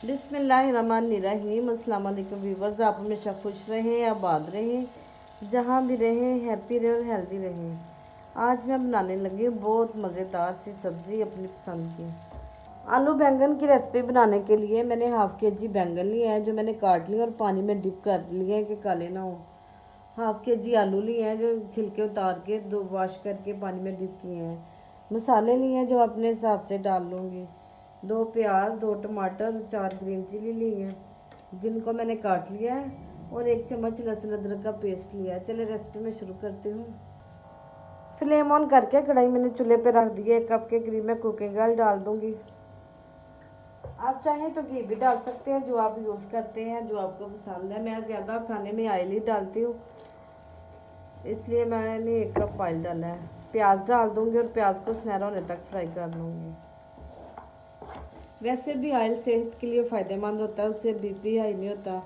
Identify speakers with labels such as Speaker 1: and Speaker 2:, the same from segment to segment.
Speaker 1: बिस्मिल्लाहिर्रहमानिर्रहीम। अस्सलाम वालेकुम व्यूअर्स। आप हमेशा खुश रहें, आबाद रहें, जहाँ भी रहें हैप्पी रहें और हेल्दी रहें। आज मैं बनाने लगी हूँ बहुत मज़ेदार सी सब्ज़ी अपनी पसंद की। आलू बैंगन की रेसिपी बनाने के लिए मैंने हाफ़ के जी बैंगन लिया है, जो मैंने काट लिया और पानी में डिप कर लिए हैं कि काले ना हो। हाफ़ के जी आलू लिए हैं, जो छिलके उतार के दो वॉश करके पानी में डिप किए हैं। मसाले लिए हैं जो अपने हिसाब से डाल लूँगी। 2 प्याज, 2 टमाटर, 4 ग्रीन चिली ली हैं, जिनको मैंने काट लिया है, और 1 चम्मच लहसुन अदरक का पेस्ट लिया है। चलिए रेसिपी में शुरू करती हूँ। फ्लेम ऑन करके कढ़ाई मैंने चूल्हे पे रख दी है। 1 कप के करीब मैं कुकिंग ऑयल डाल दूँगी। आप चाहें तो घी भी डाल सकते हैं, जो आप यूज़ करते हैं, जो आपको पसंद है। मैं ज़्यादा खाने में ऑयल ही डालती हूँ, इसलिए मैंने 1 कप ऑयल डाला है। प्याज डाल दूँगी और प्याज को सुनहरा होने तक फ्राई कर लूँगी। वैसे भी ऑयल सेहत के लिए फ़ायदेमंद होता है, उससे बीपी हाई नहीं होता,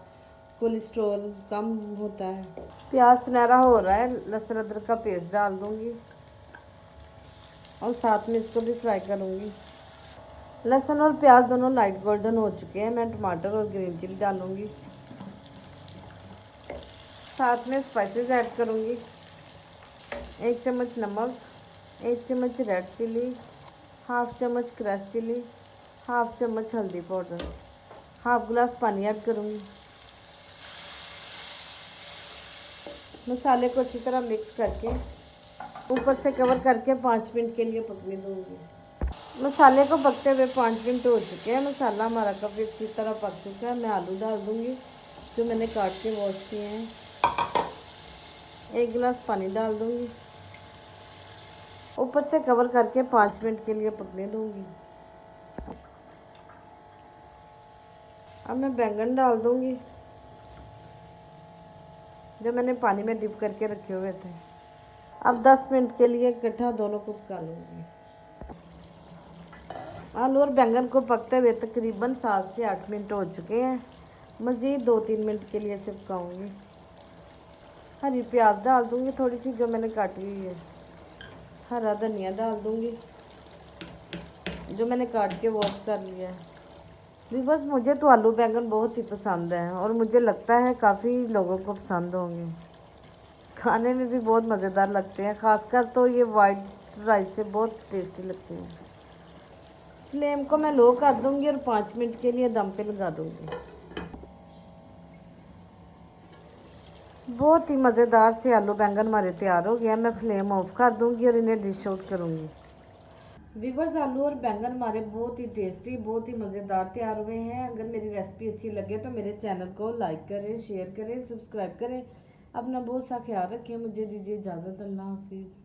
Speaker 1: कोलेस्ट्रॉल कम होता है। प्याज सुनहरा हो रहा है, लहसुन अदरक का पेस्ट डाल दूँगी और साथ में इसको भी फ्राई करूँगी। लहसुन और प्याज दोनों लाइट गोल्डन हो चुके हैं। मैं टमाटर और ग्रीन चिली डालूँगी, साथ में स्पाइसेस ऐड करूँगी। 1 चम्मच नमक, 1 चम्मच रेड चिली, हाफ़ चम्मच क्रश चिली, हाफ़ चम्मच हल्दी पाउडर, हाफ़ गिलास पानी ऐड करूँगी। मसाले को अच्छी तरह मिक्स करके ऊपर से कवर करके 5 मिनट के लिए पकने दूँगी। मसाले को पकते हुए 5 मिनट हो चुके हैं। मसाला हमारा काफ़ी अच्छी तरह पक चुका है। मैं आलू डाल दूँगी, जो मैंने काट के वॉश किए हैं। 1 गिलास पानी डाल दूँगी, ऊपर से कवर करके 5 मिनट के लिए पकने दूँगी। अब मैं बैंगन डाल दूँगी, जो मैंने पानी में डिप करके रखे हुए थे। अब 10 मिनट के लिए इकट्ठा दोनों को पका लूँगी। आलू और बैंगन को पकते हुए तकरीबन 7 से 8 मिनट हो चुके हैं। मज़ीद 2-3 मिनट के लिए इसे पकाऊँगी। हरी प्याज डाल दूँगी थोड़ी सी, जो मैंने काटी हुई है। हरा धनिया डाल दूँगी, जो मैंने काट के वॉश कर लिया है। बस मुझे तो आलू बैंगन बहुत ही पसंद है और मुझे लगता है काफ़ी लोगों को पसंद होंगे। खाने में भी बहुत मज़ेदार लगते हैं, ख़ासकर तो ये वाइट राइस से बहुत टेस्टी लगते हैं। फ्लेम को मैं लो कर दूँगी और 5 मिनट के लिए दम पे लगा दूँगी। बहुत ही मज़ेदार से आलू बैंगन हमारे तैयार हो गया। मैं फ्लेम ऑफ कर दूँगी और इन्हें डिश आउट करूँगी। व्यूअर्स, आलू और बैंगन हमारे बहुत ही टेस्टी, बहुत ही मज़ेदार तैयार हुए हैं। अगर मेरी रेसिपी अच्छी लगे तो मेरे चैनल को लाइक करें, शेयर करें, सब्सक्राइब करें। अपना बहुत सा ख्याल रखें। मुझे दीजिए इजाज़त। अल्लाह हाफिज़।